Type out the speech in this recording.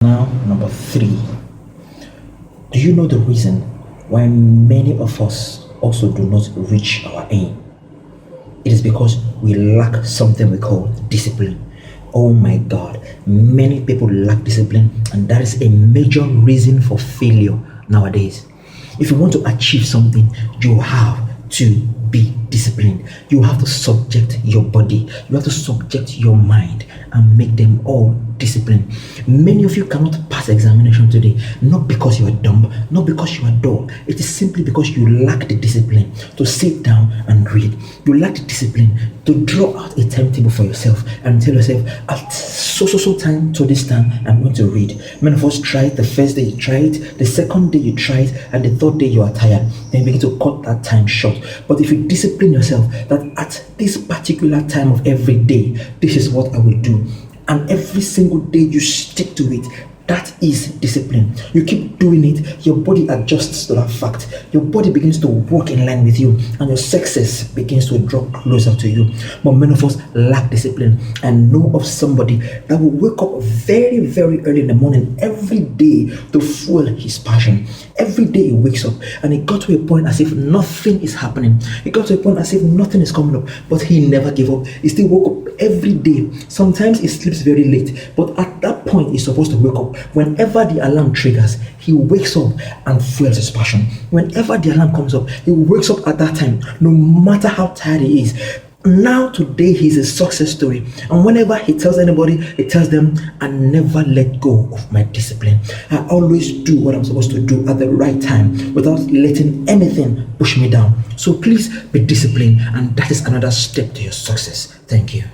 Now, number three, do you know the reason why many of us also do not reach our aim? It is because we lack something we call discipline. Oh my God, many people lack discipline, and that is a major reason for failure nowadays. If you want to achieve something, you have to be disciplined. You have to subject your body, you have to subject your mind, and make them all disciplined. Many of you cannot pass examination today, not because you are dumb, not because you are dull. It is simply because you lack the discipline to sit down and read. You lack the discipline to draw out a timetable for yourself and tell yourself, at so time to this time I'm going to read. Many of us try it. The first day you try it, the second day you try it, and the third day you are tired. Then you begin to cut that time short. But if you discipline yourself that at this particular time of every day, this is what I will do, and every single day you stick to it, that is discipline. You keep doing it, your body adjusts to that fact. Your body begins to work in line with you, and your success begins to draw closer to you. But many of us lack discipline. And know of somebody that will wake up very, very early in the morning every day to fuel his passion. Every day he wakes up, and it got to a point as if nothing is happening. It got to a point as if nothing is coming up, but he never gave up. He still woke up every day. Sometimes he sleeps very late, but at that point he's supposed to wake up. Whenever the alarm triggers, he wakes up and fuels his passion. Whenever the alarm comes up, he wakes up at that time, no matter how tired he is. Now today he's a success story, and whenever he tells anybody, he tells them, I never let go of my discipline. I always do what I'm supposed to do at the right time without letting anything push me down. So please be disciplined, and that is another step to your success. Thank you.